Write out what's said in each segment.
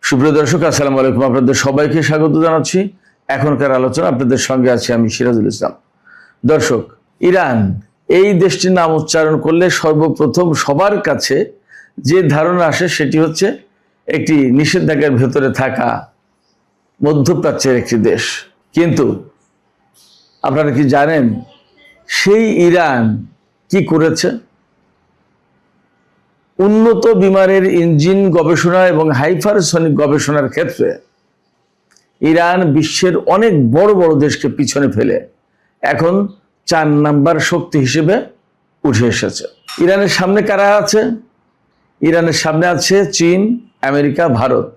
সুপ্রিয় দর্শক, আসসালামু আলাইকুম। আপনাদের সবাইকে স্বাগত জানাচ্ছি। এখনকার আলোচনা আপনাদের সঙ্গে আছি আমি সিরাজুল ইসলাম। দর্শক, ইরান এই দেশটির নাম উচ্চারণ করলে সর্বপ্রথম সবার কাছে যে ধারণা আসে সেটি হচ্ছে একটি নিষেধাজ্ঞার ভেতরে থাকা মধ্যপ্রাচ্যের একটি দেশ। কিন্তু আপনারা কি জানেন সেই ইরান কি করেছে? উন্নত বিমানের ইঞ্জিন গবেষণা এবং হাইপারসনিক গবেষণার ক্ষেত্রে ইরান বিশ্বের অনেক বড় বড় দেশকে পিছনে ফেলে এখন 4 নাম্বার শক্তি হিসেবে উঠে এসেছে। ইরানের সামনে কারা আছে? ইরানের সামনে আছে চীন, আমেরিকা, ভারত।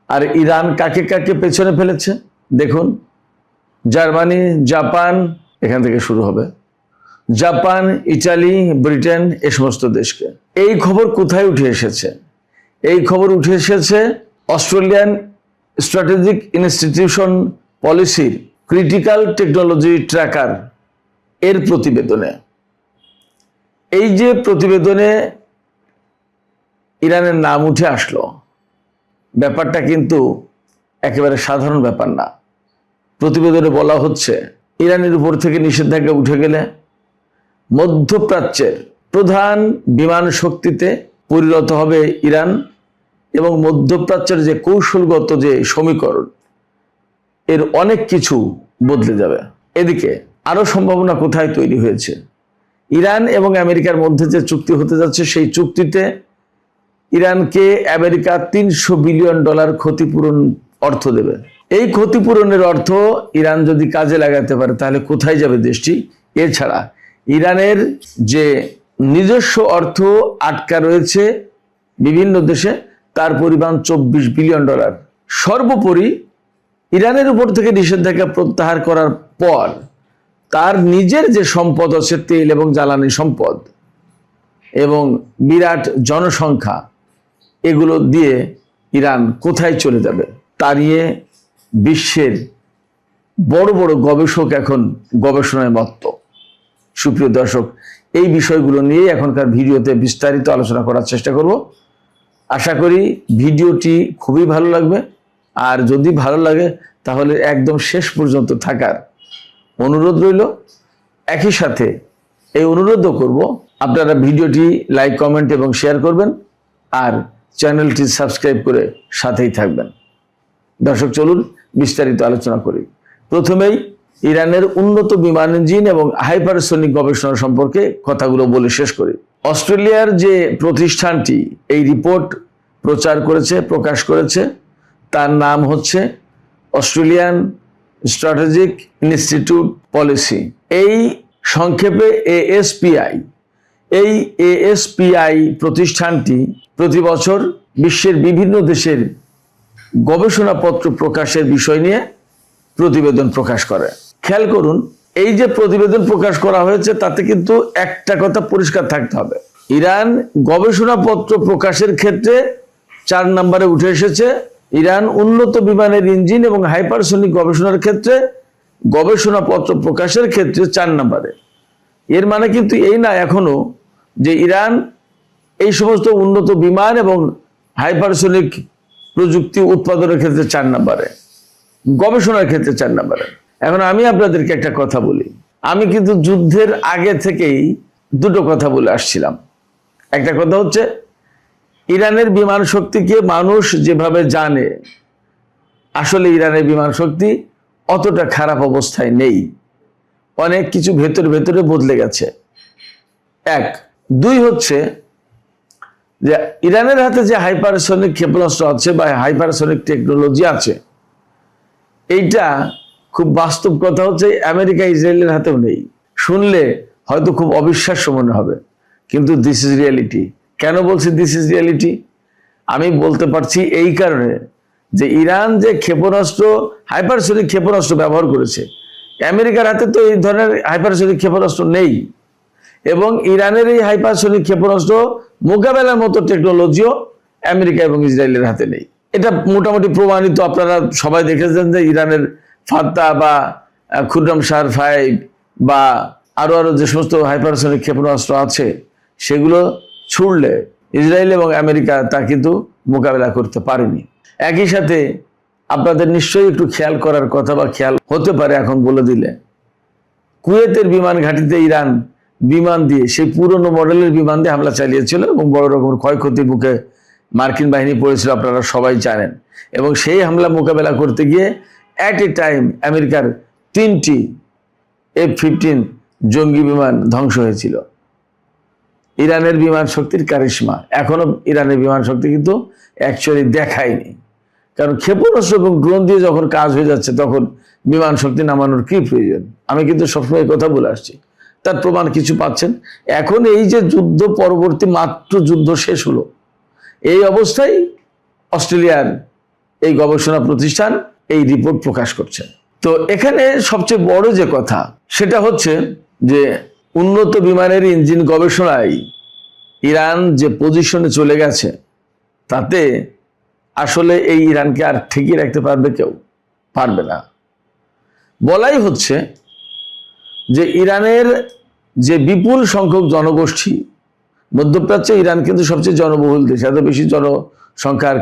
আর ইরান কাকে কাকে পেছনে ফেলেছে দেখুন। জার্মানি, জাপান, এখান থেকে শুরু হবে, জাপান, ইটালি, ব্রিটেন, এ সমস্ত দেশকে। এই খবর কোথায় উঠে এসেছে? এই খবর উঠে এসেছে অস্ট্রেলিয়ান স্ট্র্যাটেজিক ইনস্টিটিউশন পলিসির ক্রিটিক্যাল টেকনোলজি ট্র্যাকার এর প্রতিবেদনে। এই যে প্রতিবেদনে ইরানের নাম উঠে আসলো, ব্যাপারটা কিন্তু একেবারে সাধারণ ব্যাপার না। প্রতিবেদনে বলা হচ্ছে ইরানের উপর থেকে নিষেধাজ্ঞা উঠে গেলে মধ্যপ্রাচ্যের প্রধান বিমান শক্তিতে পরিণত হবে ইরান এবং মধ্যপ্রাচ্যের যে কৌশলগত যে সমীকরণ, এর অনেক কিছু বদলে যাবে। এদিকে আরো সম্ভাবনা কোথায় তৈরি হয়েছে? ইরান এবং আমেরিকার মধ্যে যে চুক্তি হতে যাচ্ছে, সেই চুক্তিতে ইরানকে আমেরিকা $300 বিলিয়ন ক্ষতিপূরণ অর্থ দেবে। এই ক্ষতিপূরণের অর্থ ইরান যদি কাজে লাগাতে পারে তাহলে কোথায় যাবে দেশটি? এছাড়া ইরানের যে নিজস্ব অর্থ আটকা রয়েছে বিভিন্ন দেশে, তার পরিমাণ $24 বিলিয়ন। সর্বোপরি ইরানের উপর থেকে নিষেধাজ্ঞা প্রত্যাহার করার পর তার নিজের যে সম্পদ আছে, তেল এবং জ্বালানি সম্পদ এবং বিরাট জনসংখ্যা, এগুলো দিয়ে ইরান কোথায় চলে যাবে তা নিয়ে বিশ্বের বড় বড় গবেষক এখন গবেষণায় মত্ত। সুপ্রিয় দর্শক, এই বিষয়গুলো নিয়ে এখনকার ভিডিওতে বিস্তারিত আলোচনা করার চেষ্টা করব। আশা করি ভিডিওটি খুবই ভালো লাগবে। আর যদি ভালো লাগে তাহলে একদম শেষ পর্যন্ত থাকার অনুরোধ রইল। একই সাথে এই অনুরোধও করব আপনারা ভিডিওটি লাইক, কমেন্ট এবং শেয়ার করবেন আর চ্যানেলটি সাবস্ক্রাইব করে সাথেই থাকবেন। দর্শক, চলুন বিস্তারিত আলোচনা করি। প্রথমেই ইরানের উন্নত বিমান ইঞ্জিন এবং হাইপারসনিক গবেষণা সম্পর্কে কথাগুলো বলে শেষ করি। অস্ট্রেলিয়ার যে প্রতিষ্ঠানটি এই রিপোর্ট প্রকাশ করেছে, তার নাম হচ্ছে অস্ট্রেলিয়ান স্ট্র্যাটেজিক ইনস্টিটিউট পলিসি, এই সংক্ষেপে ASPI। এই ASPI প্রতিষ্ঠানটি প্রতি বছর বিশ্বের বিভিন্ন দেশের গবেষণাপত্র প্রকাশের বিষয় নিয়ে প্রতিবেদন প্রকাশ করে। খেয়াল করুন, এই যে প্রতিবেদন প্রকাশ করা হয়েছে তাতে কিন্তু একটা কথা পরিষ্কার থাকতে হবে, ইরান গবেষণাপত্র প্রকাশের ক্ষেত্রে 4 নম্বরে উঠে এসেছে। ইরান উন্নত বিমানের ইঞ্জিন এবং হাইপারসনিক গবেষণার ক্ষেত্রে গবেষণাপত্র প্রকাশের ক্ষেত্রে 4 নম্বরে। এর মানে কিন্তু এই না এখনো যে ইরান এই সমস্ত উন্নত বিমান এবং হাইপারসনিক প্রযুক্তি উৎপাদনের ক্ষেত্রে 4 নম্বরে, গবেষণার ক্ষেত্রে 4 নম্বরে। এখন আমি আপনাদেরকে একটা কথা বলি, আমি কিন্তু যুদ্ধের আগে থেকেই দুটো কথা বলে আসছিলাম। একটা কথা হচ্ছে ইরানের বিমান শক্তিকে মানুষ যেভাবে জানে, আসলে ইরানের বিমান শক্তি অতটা খারাপ অবস্থায় নেই, অনেক কিছু ভেতরে ভেতরে বদলে গেছে। 1, 2 হচ্ছে যে ইরানের হাতে যে হাইপারসনিক ক্ষেপণাস্ত্র আছে বা হাইপারসনিক টেকনোলজি আছে, এইটা খুব বাস্তব কথা হচ্ছে আমেরিকা, ইসরায়েলের হাতেও নেই। শুনলে হয়তো খুব অবিশ্বাস্য মনে হবে, কিন্তু দিস ইজ রিয়ালিটি। কেন বলছি দিস ইজ রিয়ালিটি? আমি বলতে পারছি এই কারণে যে ইরান যে ক্ষেপণাস্ত্র, হাইপারসনিক ক্ষেপণাস্ত্র ব্যবহার করেছে, আমেরিকার হাতে তো এই ধরনের হাইপারসনিক ক্ষেপণাস্ত্র নেই এবং ইরানের এই হাইপারসনিক ক্ষেপণাস্ত্র মোকাবেলার মতো টেকনোলজিও আমেরিকা এবং ইসরায়েলের হাতে নেই। এটা মোটামুটি প্রমাণিত। আপনারা সবাই দেখেছেন যে ইরানের ফাত্তা বা খুররাম শাহ 5 বা আরো যে সমস্ত হাইপারসনিক ক্ষেপণাস্ত্র আছে, সেগুলো ছুড়লে ইসরায়েল এবং আমেরিকা তা কিন্তু মোকাবেলা করতে পারেনি। একই সাথে আপনাদের নিশ্চয়ই একটু খেয়াল করার কথা বা খেয়াল হতে পারে এখন বলে দিলে, কুয়েতের বিমান ঘাঁটিতে ইরান বিমান দিয়ে, সেই পুরনো মডেলের বিমান দিয়ে হামলা চালিয়েছিল এবং বড় রকমের ক্ষয়ক্ষতির মুখে মার্কিন বাহিনী পড়েছিল, আপনারা সবাই জানেন। এবং সেই হামলা মোকাবেলা করতে গিয়ে অ্যাট এ টাইম আমেরিকার 3টি F-15 জঙ্গি বিমান ধ্বংস হয়েছিল। ইরানের বিমান শক্তির কারিশমা এখনো ইরানের বিমান শক্তি কিন্তু অ্যাকচুয়ালি দেখায়নি, কারণ ক্ষেপণাস্ত্র এবং ড্রোন দিয়ে যখন কাজ হয়ে যাচ্ছে তখন বিমান শক্তি নামানোর কি প্রয়োজন? আমি কিন্তু সবসময় কথা বলে আসছি, তার প্রমাণ কিছু পাচ্ছেন। এখন এই যে যুদ্ধ পরবর্তী মাত্র যুদ্ধ শেষ হলো, এই অবস্থায় অস্ট্রেলিয়ার এই গবেষণা প্রতিষ্ঠান এই রিপোর্ট প্রকাশ করছে। তো এখানে সবচেয়ে বড় যে কথা সেটা হচ্ছে যে উন্নত বিমানের ইঞ্জিন গবেষণায় ইরান যে পজিশনে চলে গেছে, তাতে আসলে এই ইরানকে আর ঠেকিয়ে রাখতে পারবে কেউ? পারবে না। বলাই হচ্ছে যে ইরানের যে বিপুল সংখ্যক জনগোষ্ঠী, মধ্যপ্রাচ্যে ইরান কিন্তু সবচেয়ে জনবহুল দেশ, এত বেশি জনসংখ্যার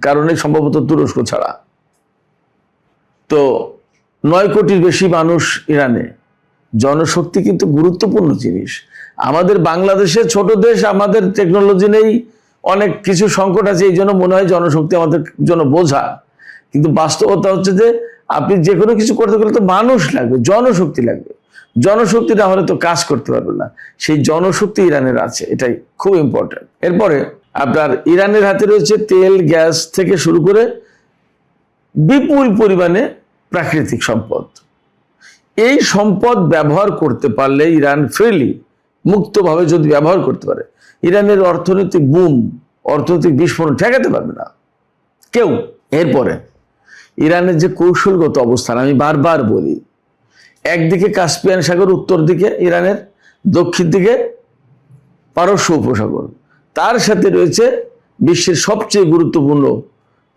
কারণে সম্ভবত তুরস্ক ছাড়া। তো 9 কোটির বেশি মানুষ ইরানে। জনশক্তি কিন্তু গুরুত্বপূর্ণ জিনিস। আমাদের বাংলাদেশে ছোট দেশ, আমাদের টেকনোলজি নেই, অনেক কিছু সংকট আছে, এই জন্য মনে হয় জনশক্তি আমাদের জন্য বোঝা। কিন্তু বাস্তবতা হচ্ছে যে আপনি যে কোনো কিছু করতে গেলে তো মানুষ লাগবে, জনশক্তি লাগবে। জনশক্তি না হলে তো কাজ করতে পারবে না। সেই জনশক্তি ইরানের আছে, এটাই খুব ইম্পর্টেন্ট। এরপরে আপনার ইরানের হাতে রয়েছে তেল, গ্যাস থেকে শুরু করে বিপুল পরিমাণে প্রাকৃতিক সম্পদ। এই সম্পদ ব্যবহার করতে পারলে ইরান ফ্রিলি, মুক্তভাবে যদি ব্যবহার করতে পারে, ইরানের অর্থনৈতিক বুম, অর্থনৈতিক বিস্ফোরণ ঠেকাতে পারবে না কেউ। এরপরে ইরানের যে কৌশলগত অবস্থান, আমি বারবার বলি, একদিকে কাস্পিয়ান সাগর, উত্তর দিকে ইরানের, দক্ষিণ দিকে পারস্য উপসাগর, তার সাথে রয়েছে বিশ্বের সবচেয়ে গুরুত্বপূর্ণ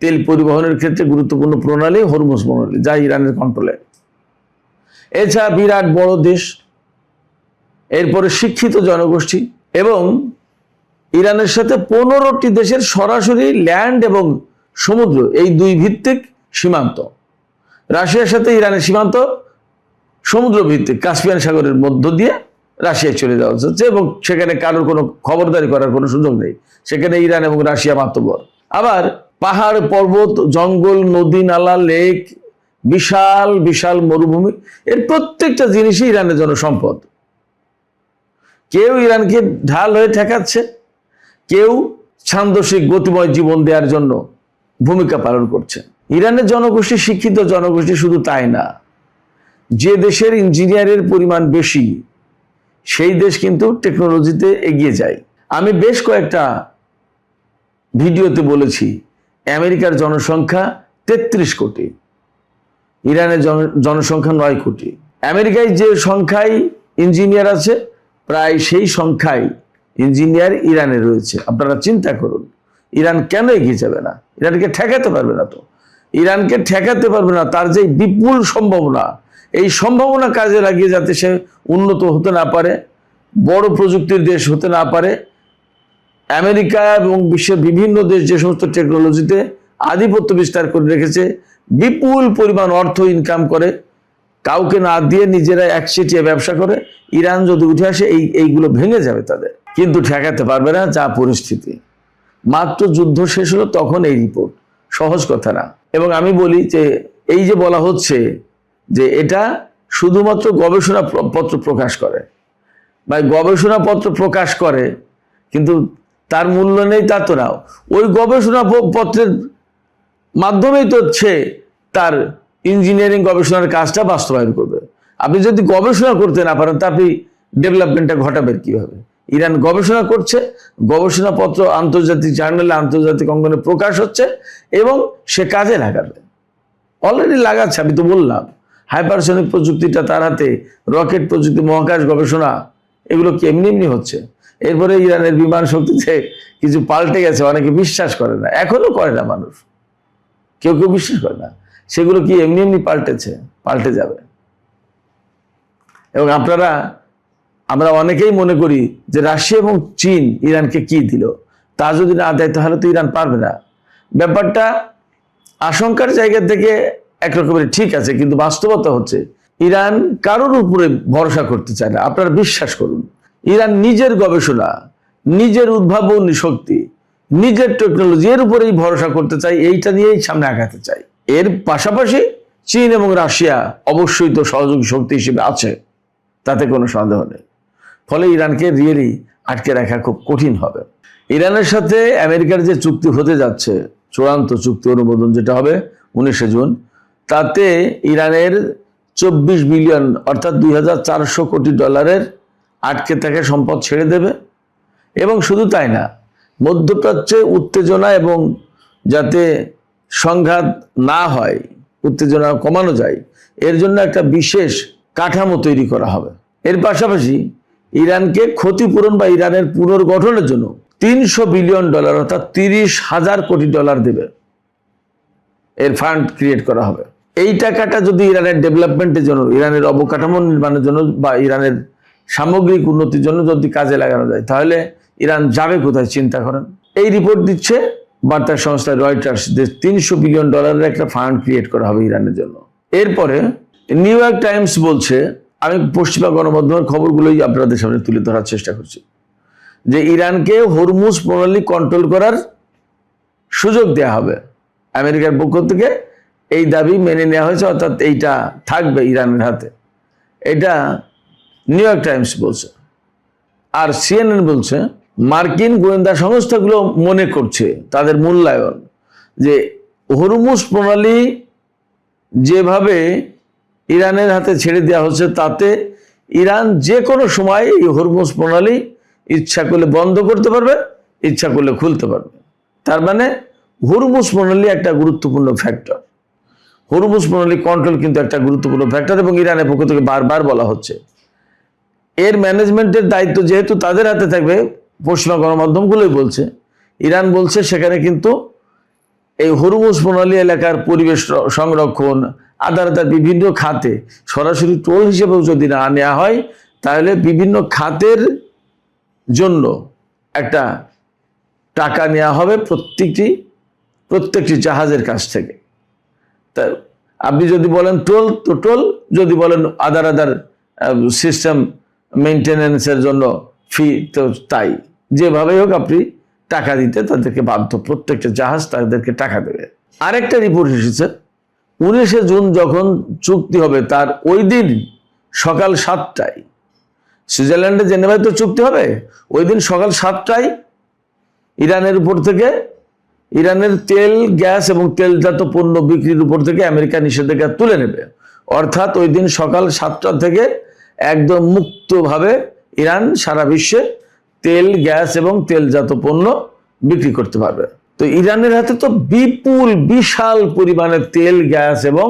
তেল পরিবহনের ক্ষেত্রে গুরুত্বপূর্ণ প্রণালী হরমুজ প্রণালী, যা ইরানের কন্ট্রোলে। এছাড়া বিরাট বড় দেশ, এরপরে শিক্ষিত জনগোষ্ঠী, এবং ইরানের সাথে 15টি দেশের সরাসরি ল্যান্ড এবং সমুদ্র, এই দুই ভিত্তিক সীমান্ত। রাশিয়ার সাথে ইরানের সীমান্ত সমুদ্র ভিত্তিক, কাস্পিয়ান সাগরের মধ্য দিয়ে রাশিয়ায় চলে যাওয়া হচ্ছে, এবং সেখানে কারোর কোনো খবরদারি করার কোনো সুযোগ নেই। সেখানে ইরান এবং রাশিয়া মাতব্বর। আবার পাহাড়, পর্বত, জঙ্গল, নদী, নালা, লেক, বিশাল বিশাল মরুভূমি, এর প্রত্যেকটা জিনিসই ইরানের জন্য সম্পদ। কেউ ইরানকে ঢাল হয়ে ঠেকাচ্ছে, কেউ ছান্দসিক গতিময় জীবন দেওয়ার জন্য ভূমিকা পালন করছে। ইরানের জনগোষ্ঠী শিক্ষিত জনগোষ্ঠী, শুধু তাই না, যে দেশের ইঞ্জিনিয়ারের পরিমাণ বেশি সেই দেশ কিন্তু টেকনোলজিতে এগিয়ে যায়। আমি বেশ কয়েকটা ভিডিওতে বলেছি, আমেরিকার জনসংখ্যা 33 কোটি, ইরানের জনসংখ্যা 9 কোটি। আমেরিকায় যে সংখ্যায় ইঞ্জিনিয়ার আছে, প্রায় সেই সংখ্যায় ইঞ্জিনিয়ার ইরানে রয়েছে। আপনারা চিন্তা করুন, ইরান কেন এগিয়ে যাবে না? ইরানকে ঠেকাতে পারবে না। তো ইরানকে ঠেকাতে পারবে না, তার যে বিপুল সম্ভাবনা, এই সম্ভাবনা কাজে লাগিয়ে যাতে সে উন্নত হতে না পারে, বড় প্রযুক্তির দেশ হতে না পারে। আমেরিকা এবং বিশ্বের বিভিন্ন দেশ যে সমস্ত টেকনোলজিতে আধিপত্য বিস্তার করে রেখেছে, বিপুল পরিমাণ অর্থ ইনকাম করে, কাউকে না দিয়ে নিজেরা একচেটিয়া ব্যবসা করে, ইরান যদি উঠে আসে এইগুলো ভেঙে যাবে তাদের, কিন্তু ঠেকাতে পারবে না। যা পরিস্থিতি, মাত্র যুদ্ধ শেষ হলো তখন এই রিপোর্ট, সহজ কথা না। এবং আমি বলি যে এই যে বলা হচ্ছে যে এটা শুধুমাত্র গবেষণা পত্র প্রকাশ করে, বা গবেষণাপত্র প্রকাশ করে কিন্তু তার মূল্য নেই, তা তো না। ওই গবেষণা পত্রের মাধ্যমেই তো সে তার ইঞ্জিনিয়ারিং গবেষণার কাজটা বাস্তবায়ন করবে। আপনি যদি গবেষণা করতে না পারেন, তা আপনি ডেভেলপমেন্টটা ঘটাবেন কিভাবে? ইরান গবেষণা করছে, গবেষণাপত্র আন্তর্জাতিক জার্নালে, আন্তর্জাতিক অঙ্গনে প্রকাশ হচ্ছে, এবং সে কাজে লাগাবে, অলরেডি লাগাচ্ছে। আমি তো বললাম, হাইপারসনিক প্রযুক্তিটা তার হাতে, রকেট প্রযুক্তি, মহাকাশ গবেষণা, এগুলো কি এমনি এমনি হচ্ছে? এরপরে ইরানের বিমান শক্তিতে কিছু পাল্টে গেছে, অনেকে বিশ্বাস করে না, এখনো করে না মানুষ, কেউ কেউ বিশ্বাস করে না। সেগুলো কি এমনি এমনি পাল্টেছে? পাল্টে যাবে। এবং আমরা অনেকেই মনে করি যে রাশিয়া এবং চীন ইরানকে কি দিল? তা যদি না দেয় তাহলে তো ইরান পারবে না। ব্যাপারটা আশঙ্কার জায়গা থেকে একরকমের ঠিক আছে, কিন্তু বাস্তবতা হচ্ছে ইরান কারোর উপরে ভরসা করতে চায় না। আপনারা বিশ্বাস করুন, ইরান নিজের গবেষণা, নিজের উদ্ভাবনী শক্তি, নিজের টেকনোলজি এর উপরেই ভরসা করতে চায়, এইটা নিয়েই সামনে আগাতে চায়। এর পাশাপাশি চীন এবং রাশিয়া অবশ্যই তো সহযোগী শক্তি হিসেবে আছে, তাতে কোনো সন্দেহ নেই। ফলে ইরানকে রিয়েলি আটকে রাখা খুব কঠিন হবে। ইরানের সাথে আমেরিকার যে চুক্তি হতে যাচ্ছে, চূড়ান্ত চুক্তি অনুমোদন যেটা হবে 19 জুন, তাতে ইরানের 24 বিলিয়ন অর্থাৎ $2,400 কোটি আটকে থাকা সম্পদ ছেড়ে দেবে। এবং শুধু তাই না, মধ্যপ্রাচ্যে উত্তেজনা এবং যাতে সংঘাত না হয়, উত্তেজনা কমানো যায়, এর জন্য একটা বিশেষ কাঠামো তৈরি করা হবে। এর পাশাপাশি ইরানকে ক্ষতিপূরণ বা ইরানের পুনর্গঠনের জন্য $300 বিলিয়ন অর্থাৎ $30,000 কোটি দেবে। এর ফান্ড ক্রিয়েট করা হবে। এই টাকাটা যদি ইরানের ডেভেলপমেন্টের জন্য, ইরানের অবকাঠামো নির্মাণের জন্য বা ইরানের সামগ্রিক উন্নতির জন্য যদি কাজে লাগানো যায়, তাহলে ইরান যাবে কোথায় চিন্তা করেন। এই রিপোর্ট দিচ্ছে বার্তা সংস্থা রয়টার্স যে $300 বিলিয়ন একটা ফান্ড ক্রিয়েট করা হবে ইরানের জন্য। এরপরে নিউ ইয়র্ক টাইমস বলছে, আমি পশ্চিমা গণমাধ্যমের খবরগুলোই আপনাদের সামনে তুলে ধরার চেষ্টা করছি, যে ইরানকে হরমুজ প্রণালী কন্ট্রোল করার সুযোগ দেয়া হবে। আমেরিকার পক্ষ থেকে এই দাবি মেনে নেওয়া হয়েছে, অর্থাৎ এইটা থাকবে ইরানের হাতে। এটা নিউ ইয়র্ক টাইমস বলছে। আর সিএনএন বলছে, মার্কিন গোয়েন্দা সংস্থাগুলো মনে করছে, তাদের মূল্যায়ন, যে হরমুজ প্রণালী যেভাবে ইরানের হাতে ছেড়ে দেওয়া হচ্ছে, তাতে ইরান যে কোনো সময় এই হরমুজ প্রণালী ইচ্ছা করলে বন্ধ করতে পারবে, ইচ্ছা করলে খুলতে পারবে। তার মানে হরমুজ প্রণালী একটা গুরুত্বপূর্ণ ফ্যাক্টর। হরমুজ প্রণালী কন্ট্রোল কিন্তু একটা গুরুত্বপূর্ণ ফ্যাক্টর, এবং ইরানের পক্ষ থেকে বারবার বলা হচ্ছে এর ম্যানেজমেন্টের দায়িত্ব যেহেতু তাদের হাতে থাকবে, পশ্চিমা গণমাধ্যমগুলোই বলছে, ইরান বলছে সেখানে কিন্তু এই হরমুজ প্রণালী এলাকার পরিবেশ সংরক্ষণ, আদালতের বিভিন্ন খাতে সরাসরি টোল হিসেবেও যদি না নেওয়া হয়, তাহলে বিভিন্ন খাতের জন্য একটা টাকা নেওয়া হবে প্রত্যেকটি জাহাজের কাছ থেকে। তা আপনি যদি বলেন টোল তো টোল, যদি বলেন আদার সিস্টেম মেনটেনেন্সের জন্য ফি তো তাই। যেভাবেই হোক আপনি টাকা দিতে তাদেরকে বাধ্য, প্রত্যেকটা জাহাজ তাদেরকে টাকা দেবে। আরেকটা রিপোর্ট এসেছে, 19 জুন যখন চুক্তি হবে তার ওই দিন সকাল 7টায়, সুইজারল্যান্ডে জেনেভায় তো চুক্তি হবে, ওই দিন সকাল 7টায় ইরানের উপর থেকে, ইরানের তেল, গ্যাস এবং তেলজাত পণ্য বিক্রির উপর থেকে আমেরিকা নিষেধাজ্ঞা তুলে নেবে। অর্থাৎ ওই দিন সকাল 7টা থেকে একদম মুক্তভাবে ইরান সারা বিশ্বে তেল, গ্যাস এবং তেলজাত পণ্য বিক্রি করতে পারবে। তো ইরানের হাতে তো বিশাল পরিমাণে তেল, গ্যাস এবং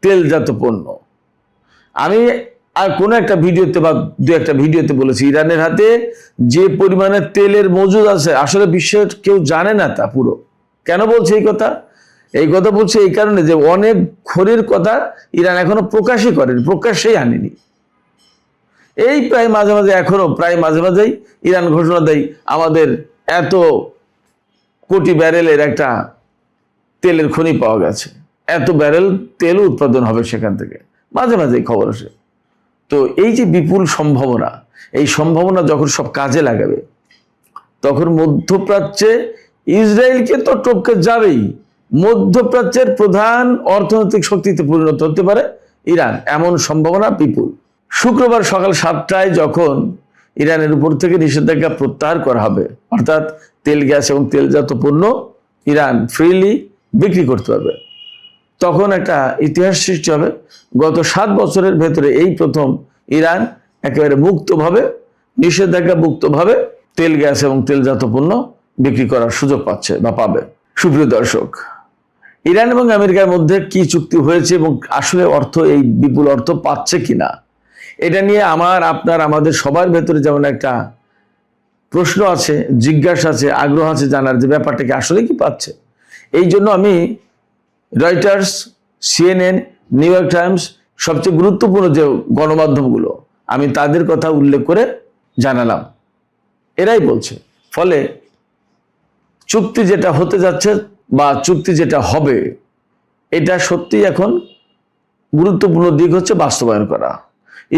তেলজাত পণ্য। আমি আর কোনো একটা ভিডিওতে বা দু একটা ভিডিওতে বলেছি, ইরানের হাতে যে পরিমাণে তেলের মজুদ আছে, আসলে বিশ্বের কেউ জানে না তা পুরো। কেন বলছে এই কথা? এই কথা বলছে এই কারণে যে অনেক খনির কথা ইরান এখনো প্রকাশই করেনি, প্রকাশ্যেই আনেনি। এই প্রায় মাঝে মাঝেই ইরান ঘোষণা দেয়, আমাদের এত কোটি ব্যারেলের একটা তেলের খনি পাওয়া গেছে, এত ব্যারেল তেল উৎপাদন হবে সেখান থেকে, মাঝেই খবর আসে। তো এই যে বিপুল সম্ভাবনা, এই সম্ভাবনা যখন সব কাজে লাগাবে, তখন মধ্যপ্রাচ্যে ইসরায়েলকে তো টপকে যাবেই, মধ্যপ্রাচ্যের প্রধান অর্থনৈতিক শক্তিতে পরিণত হতে পারে ইরান, এমন সম্ভাবনা বিপুল। শুক্রবার সকাল 7টায় যখন ইরানের উপর থেকে নিষেধাজ্ঞা প্রত্যাহার করা হবে, অর্থাৎ তেল, গ্যাস এবং তেলজাত পণ্য ইরান ফ্রিলি বিক্রি করতে পারবে, তখন একটা ইতিহাস সৃষ্টি হবে। গত 7 বছরের ভেতরে এই প্রথম ইরান একেবারে মুক্তভাবে, নিষেধাজ্ঞা মুক্তভাবে তেল, গ্যাস এবং তেলজাত পণ্য বিক্রি করার সুযোগ পাচ্ছে বা পাবে। সুপ্রিয় দর্শক, ইরান এবং আমেরিকার মধ্যে কি চুক্তি হয়েছে এবং আসলে অর্থ, এই বিপুল অর্থ পাচ্ছে কিনা, এটা নিয়ে আমাদের সবার ভেতরে যেমন একটা প্রশ্ন আছে, জিজ্ঞাসা আছে, আগ্রহ আছে জানার যে ব্যাপারটা কি আসলে কি পাচ্ছে। এই জন্য আমি Reuters, CNN, new York Times, সবচেয়ে গুরুত্বপূর্ণ যে গণমাধ্যমগুলো, আমি তাদের কথা উল্লেখ করে জানালাম। এরাই বলছে। ফলে চুক্তি যেটা হতে যাচ্ছে বা চুক্তি যেটা হবে, এটা সত্যি এখন গুরুত্বপূর্ণ দিক হচ্ছে বাস্তবায়ন করা।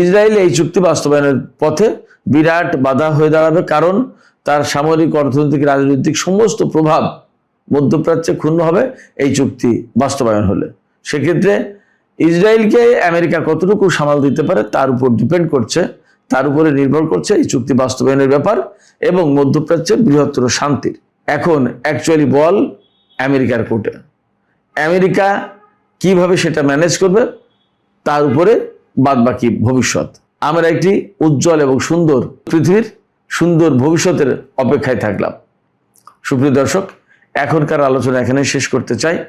ইসরায়েল এই চুক্তি বাস্তবায়নের পথে বিরাট বাধা হয়ে দাঁড়াবে, কারণ তার সামরিক, অর্থনৈতিক, রাজনৈতিক সমস্ত প্রভাব মধ্যপ্রাচ্যে ক্ষুণ্ণ হবে এই চুক্তি বাস্তবায়ন হলে। সেক্ষেত্রে ইসরায়েলকে আমেরিকা কতটুকু সামাল দিতে পারে তার উপর ডিপেন্ড করছে, তার উপরে নির্ভর করছে এই চুক্তি বাস্তবায়নের ব্যাপার এবং মধ্যপ্রাচ্যের বৃহত্তর শান্তির। এখন অ্যাকচুয়ালি বল আমেরিকার কোর্টে। আমেরিকা কিভাবে সেটা ম্যানেজ করবে তার উপরে বাদবাকি ভবিষ্যৎ। আমরা একটি উজ্জ্বল এবং সুন্দর পৃথিবীর সুন্দর ভবিষ্যতের অপেক্ষায় থাকলাম। সুপ্রিয় দর্শক, এখনকার আলোচনা এখানে শেষ করতে চাই।